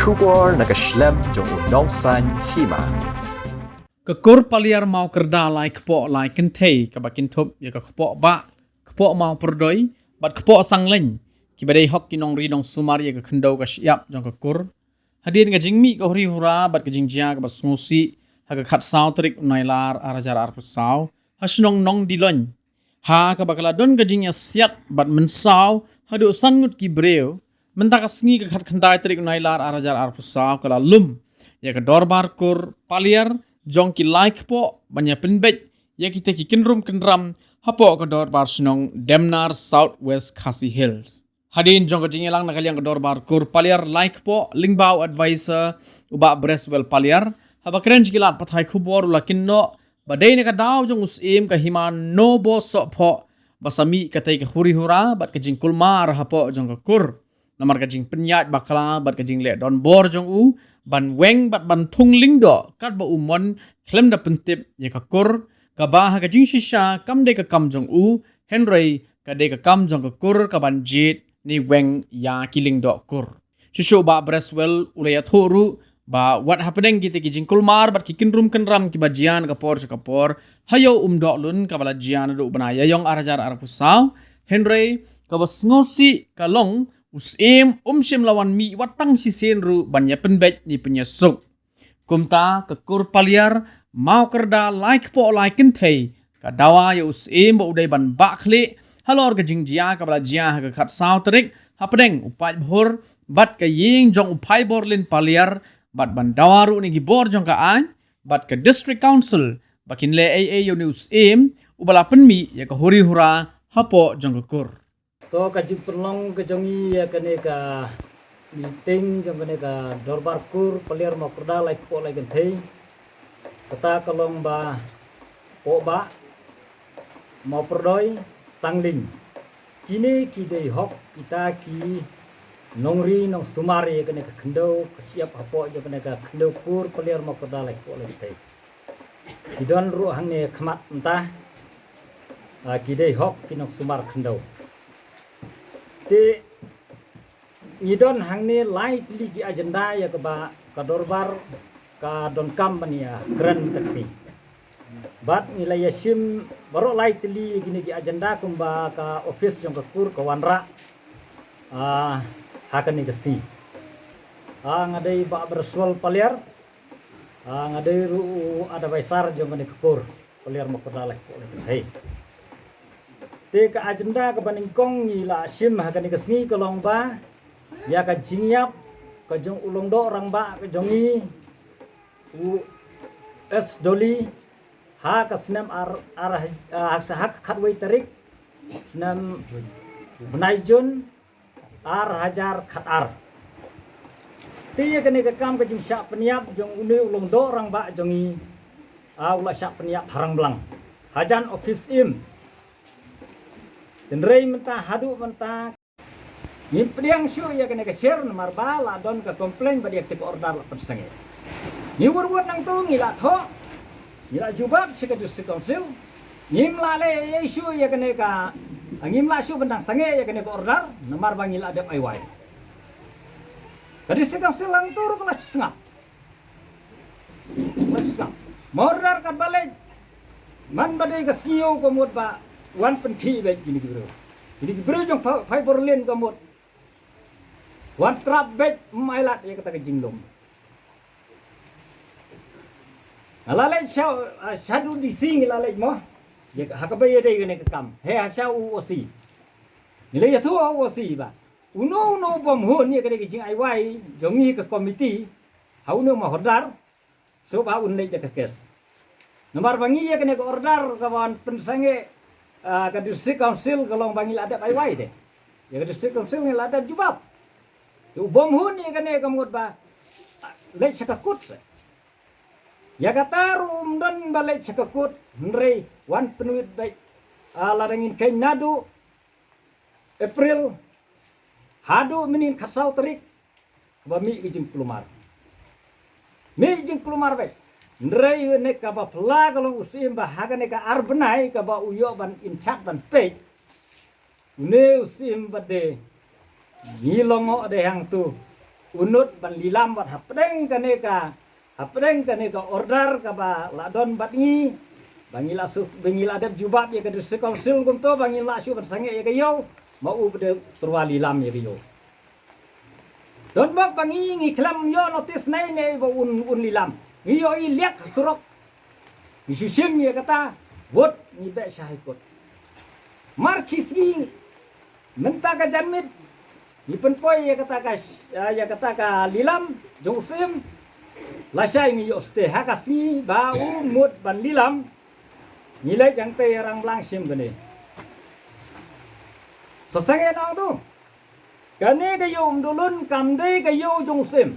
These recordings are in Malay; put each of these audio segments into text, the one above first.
Shubor na kaslem jong unong san hima. Kekur paliar mau kerda lai kepo lai kentei kabakin top ya kepo ba kepo mau perdoi bat kepo sang len kibadai hok kinong ridong sumar ya kendau ka siap jong kekur hadin ka jingmi ka huri hura bat ka jingjia ka bas ngusi ha ka khat saw trik nailar arajar arpusaw hasnong nong dilon ha ka bakala don ka jingya siat bat mensaw hadu sangut ki breu mentakas ngi ka khat khandai trik nailar arajar arpusaw kala lum ya ka dorbar kur paliar jong ki like po banyak penbet ya kita ki kinrum kenram hapo ke dor bar snong Demnar Southwest Khasi Hills hadin jong ka jingelang nakaliang ke dor bar kur paliar like po lingbau advisor uba Breswell paliar haba keren jilat pathai khubor lakin no badai ne ka daw jong usim ka himan no bo so pho basami katai ka huri hura bat ka jing kulmar hapo jong ka kur namar ka jing penyat bakala bat ka jing le don bor jong u ban weng bat ban thung lingdo kat ba umon klem da pentip ye ka kur ka ba ha ka jing shisha kam de ka kam jong u henry ka de ka kam jong ka kur ka ban jit ni weng ya kiling do kur shisho ba Breswell ulaya thoru ba what happening kita ki jing kulmar bat ki kinrum kenram ki ba jian ka por hayo do lun ka bala jian do banaya yong arajar arpusaw henry ka ba ngosi ka long usim shim lawan mi watang si senru banya penbet ni penyesuk kumta kekur paliar mau kerda like po like kentei ka dawa ya usim ba udai ban bakli halor ka jingjia ka bala jia ka khat saw trik hapdeng upai bhor bat ka ying jong upai borlin paliar bat ban dawaru ni gibor jong ka an bat ka district council bakin le aa yo ni usim ubala penmi ya ka huri hura hapo jong kekur to ka jipulong ka jongi ya kane ka meeting jong kane ka dorbar kur paliar mo kurda like po like thei kata kalong ba po ba mo perdoi sangling kini kidei hok kita ki nongri nong sumari kane ka khendo ka siap hapo jong kane ka khendo kur paliar mo kurda like po like thei kidon ru hang ne khmat entah kidei hok kinong sumar khendo te ngidon hangni lai tili ki agenda ya ke ba ka dorbar ka don kam bania grand taxi bat nilai yasim baru lai tili gini ki agenda kumba ka office jong ka kur ka wanra hakani ka si ngadai ba Breswell paliar ngadai ru ada baisar jong ka kur paliar mo kodalek ko thei te ka agenda ka baningkong ni la sim ha kani ka sngi ka long ba ya ka jingyap ka jong ulong do rang ba ka jongi u es doli ha ka snam hak khatwai tarik snam bunai jun hajar khatar te ya kani ka kam ka jing sya peniap jong uni ulong do rang ba jongi ula sya peniap harang blang hajan office im tenrei menta hadu menta ni pediang syu ya kena ke share nomor bala don ka komplain badi aktif order la pensange ni wurwur nang tu ngila tho ngila jubab sekadu sekonsil ngimla le yesu ya kena ka ngimla syu bendang sange ya kena ke order nomor bangil adep ai wai tadi sekonsil lang tur kala sengap mordar ka balik man badai ka skiyo ko mut ba wan penthi baik gini bro jadi bro jong phai borlen kamot wan trap baik mailat ya kata jinglom alalai shadu di sing lalai mo ya hakabai dai gane kam he hasau osi nilai tu osi ba uno bom hun ya kade jing ai wai jongi ka committee hauno ma hodar so ba un lei ka kes nomor bangi ya kane order kawan pensange ka district council kalong bangil adap ai wai de ya ka district council ngil adap jubab tu bom hun ni kane kamut ba le chakakut ya kata rum don balai chakakut nrei wan penuit baik ladangin kai nadu April hadu minin khatsau tarik ba mi kijing kulumar baik nrei ne ka ba pla kalong usim ba hagane ka arbenai ka ba uyo ban inchat ban pe ne usim bade ngilongo de hang tu unut ban lilam bat hapdeng kaneka order ka ba ladon bat ngi bangil asu bangil adab jubab ya ka sekol sil kum to bangil la asu bat sange ya kayo mau bede turwali lam ya kayo don bak bangi ngi klam yo notis nai ne ba un lilam ngi yo i liak surok ngi shushim ya kata wot ni be syahikot marchis ngi menta ka jamit ni penpoi ya kata ka lilam jong sim lasai mi yoste hakasi bau mut ban lilam nilai jang te rang lang sim gane sasange nang tu kane ka yo dulun kamde ka yo jong sim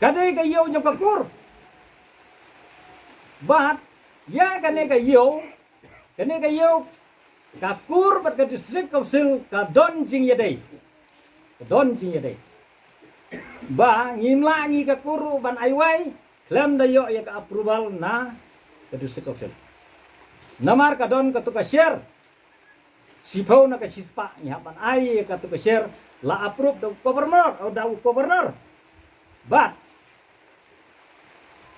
kade ka yo jong kakur bat ya kane ka yo kakur bat ka district council ka don jing yadai ba ngimla ngi ka kuru ban aiwai klem dayo ya ka approval na ka district council namar ka don ka tu ka share sipau na ka sispa nya ban ai ka tu ka share la approve do governor but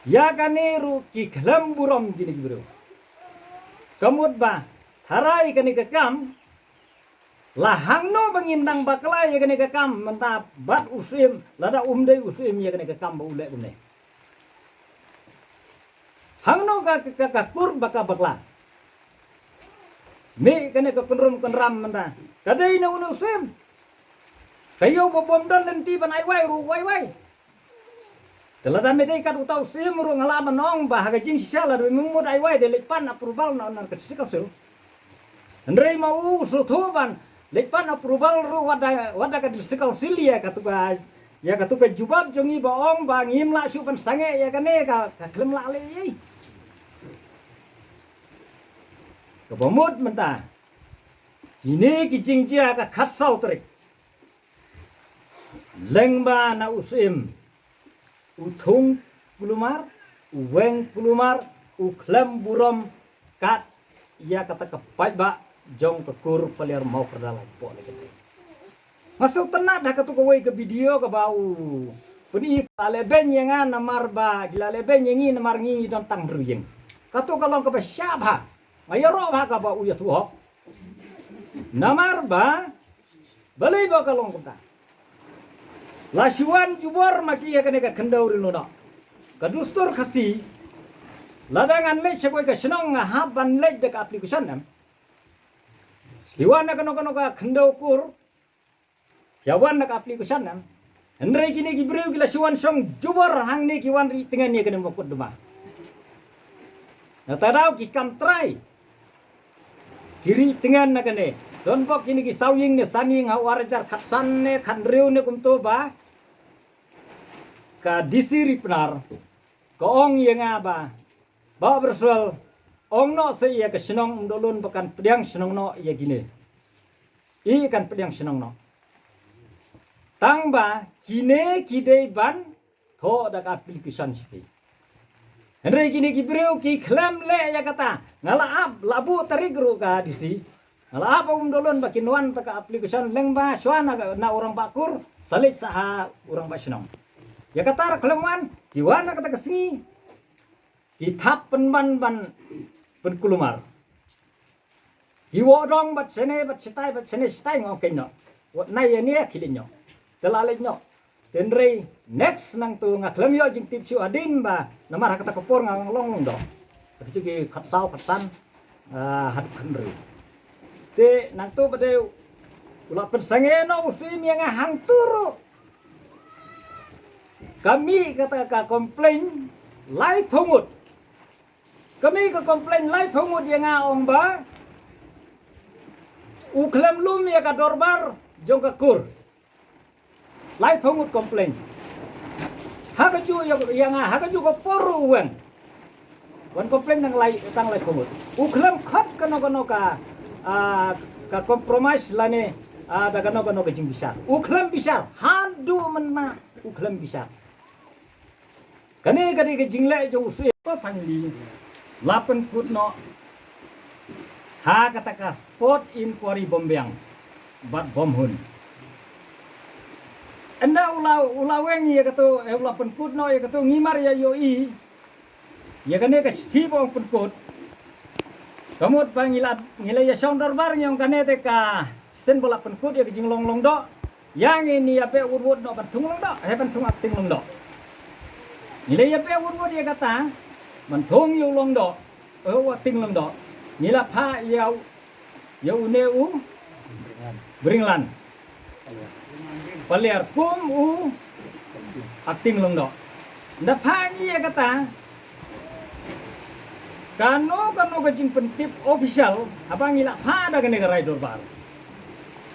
ya kaneru ki klem burom gini bro kamut ba harai kani ka kam lahang no bangindang bakla ya kani ka kam menta bat usim lada umdai usim ya kani ka kam ba ule kumne hang no ka kur baka bakla me kani ka kunram menta kadai na usim kayo bom dan lenti ban ai wai telada medai kat utau sim ru ngalaman nong bah ga jing sala do mumud ai wai de lepan approval na ka sikasel Andrei mau usutuban lepan approval ru wada ka disikal silia katuka ya katuka jubab jongi baong bangim la supan sange ya kane ka klem la le ka bomut menta ini ki jingjia ka khatsau trik lengba na usim uthung kulumar uweng kulumar uklem burom kat ya kata ka ba jong kekur paliar mau kerdala po le kete masuk tenak dah katu kawai ke video ke bau puni ale ben yang namar ba gila le ben yang namar ngi don tang bruyeng katu kalau ke syabha mayaro ba ka ba uya tuho namar ba balai ba kalau kita lasuan jubor maki ya kene ka kendau rino na kadustur khasi ladangan le chakoi ka senong haban le de ka application nam Iwan kono ka kendau kur yawan ka application nam Hendrai kini gibreu gila suan song jubor hang ni kiwan ri tengan ni kena mokot duma na tadau ki kam try kiri tengan na kene don pok kini ki sawying ne sanging ha warajar khatsan ne khandreu ne kumto ba ka disiri penar ko ong yenga ba bersul ong no se ya ke senong dolun pekan pedang senong no ya gini i kan pedang senong no tang ba kine kidei ban tho da ka application spi Henry kini kibreu ki klam le ya kata ngala ap labu tarigru ka disi ngala apa dolun bakin wan ta ka application leng ba swana na orang bakur salik saha orang ba senong ya kata klemwan kiwana kata kesingi kitap penban ban kulumar hiwodong bat sene sitai ngoke no wat nai ni kilin no telale no tenrei next nang tu ngaklem yo jing tip su adin ba namar kata kopor ngang long do itu ki khatsau khatan hat khandri te nang tu bade ula pensange no usim yang hang turu kami kata ka komplain lai phomut kami ke komplain live hongud yang ngaong ba uklem lum ya ka dorbar jong ka kur live hongud komplain hakaju yang hakaju ko poru wen komplain tang live hongud uklem khat kano ka compromise lane da kano ka jing bisar uklem bisar handu menna uklem bisar kane ke jingle jong usu pa pangli 8 put no ha kataka spot inquiry bombyang bat bom hun anda ulaweng ya kata ulah penkut no ya kata ngimar ya yoi ya kene ke sti bang penkut kamut pangilat ngilai ya sound darbar yang kene te ka sen bola penkut ya kijing long do yang ini ya pe urut no pentung long do pentung akting long do ngilai ya pe urut ya kata mentung yu long do akting long do ngila pha ya uneu bringlan paliar pum akting long do nda phangi ya kata kano kajing pentip official apa ngila pha da kene garai dorbar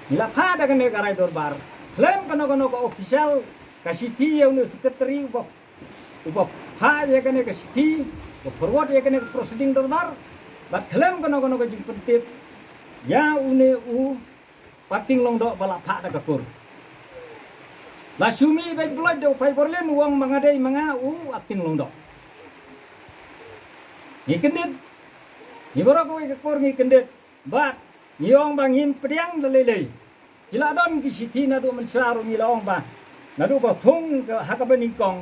ngila pha da kene garai dorbar klaim kano ko official kasiti ya unu sekretari upa pha ya kene kasiti forward ya kene proceeding dorbar bat klaim kano kajing pentip ya une pating long do bala pha da kakur la sumi baik blood do fai borlen uang mangadai manga akting long do ni kendit ni borok ko kakur ni kendit bat ni ong bangim pediang lelei ila don ki siti na do mensaru ni laong ba na do ba thung ka hakabening kong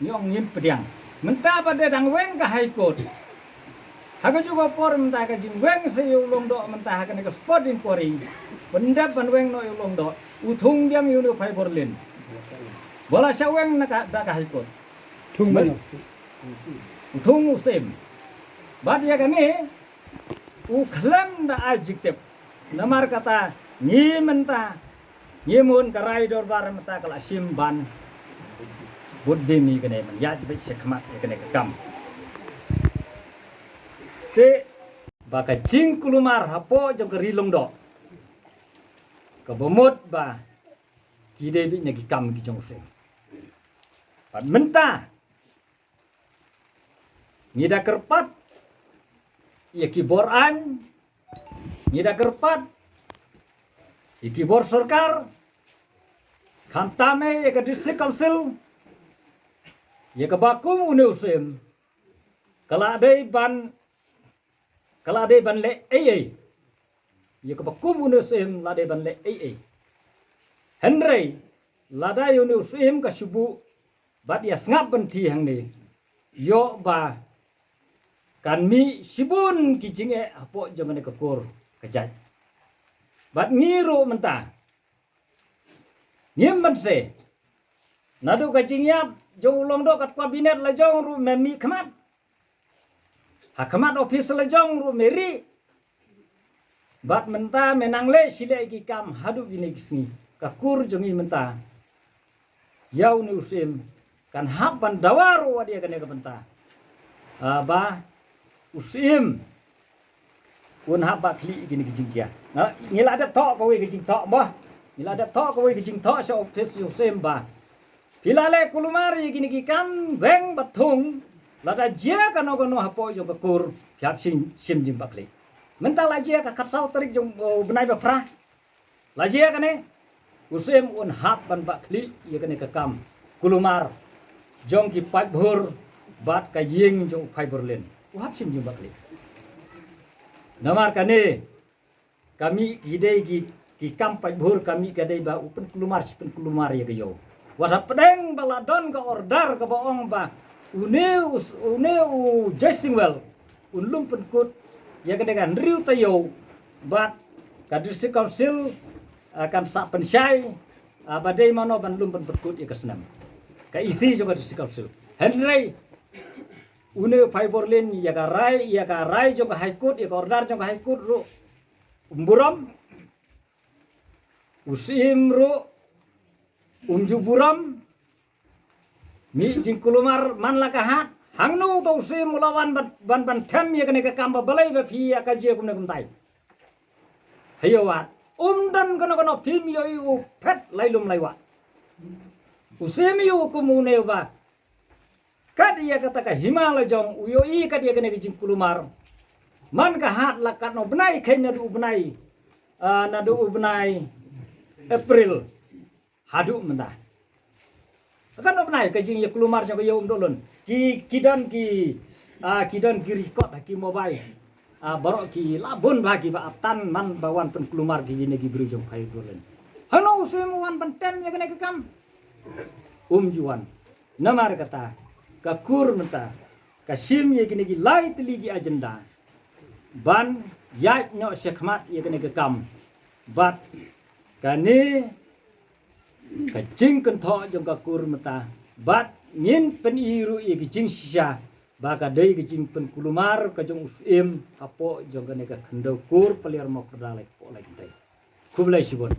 ni ong ngim pediang menta pada dang weng ka high court haga juga por menta ka jing weng se ulong do menta ha ka spot in pori benda ban weng no ulong do uthung diam yu no phai borlen bola sa weng na ka da ka high court thung mana uthung usem bat ya kami uklam da adjektif namar kata ni menta nyimun karai dorbar menta kala simban buddhi ni kene man ya be sekmat kene kam te baka jing kulumar hapo jong kerilong do kebomot ba kide bi nyagi kam ki jong se pat menta ngida kerpat ya kibor an ngida kerpat ya kibor sarkar khantame ya ke district council ya ke bakum une usem kala dei ban le ai ya ke bakum une usem la dei ban le ai henry lada une usem ka subu bat ya ngap ban thi hang ni yo ba kan mi sibun kijing apo jamane kakur kejat bat ngiru menta nyimban se nadu kajing yap jong ulong do kat kabinet la jong ru memi khamat ha khamat office la jong ru meri bat menta menang le sile ki kam hadu bini kisni kakur jongi menta yau ni usim kan haban dawaru wadia kane ka menta ba usim un haba kli gini kijing dia na ngila ada tok ko we kijing tok bah ngila ada tok ko we kijing tok so office usim ba pilale kulumari gini kikam beng batung lada jia kano hapo jo bakur piap sim jim bakli mental la jia ka katsau tarik jong benai ba pra la jia kane usim un hab ban bakli ye kane ka kam kulumar jong ki pai bhur bat ka ying jong pai berlen uhap sim jim bakli namar kane kami gidei ki kam pai bhur kami kadai ba upen kulumar ye gayo wada pedeng baladon ka order ka baong ba une dressing well unlum penkut ya kedekan riu tayo bat kadisi council akan sa pensyai badai mano ban lum penkut ya kesenam ka isi juga kadisi council henry une fiberlin ya ka rai juga high court ya ka order juga high court ru umburam usim ru buram mi jing kulumar man la kahat hangnu to usim mulawan ban them ya kene ka kamba balai ba phi ya ka je kumne kumtai hayo wat dan kono phim yo u phet lailum laiwa usim yu kumune ba kadia kata ka himalaya jong uyo i kadia kene jing kulumar man ka hat la kat no benai kene du benai na du benai april hadu menda kan no benai ka jing ya kulumar jong yo dolon kidan ki record ki mobile barok ki labun bagi ba atan man bawan pen kulumar ki ne ki bru jong phai dolon hano usim wan pantem ya kene kam Juan namar kata ka kur mata ka sim ye kini gi lai teligi agenda ban yai no sekhmat ye kini ga kam bat kani ka jing kan tho jong ka kur mata bat ngin pen iru ye gi jing sisa ba ka dei gi jing pen kulumar ka jong usim apo jong kani ka khendo kur paliar mo kerdalai po lai tai kublai sibon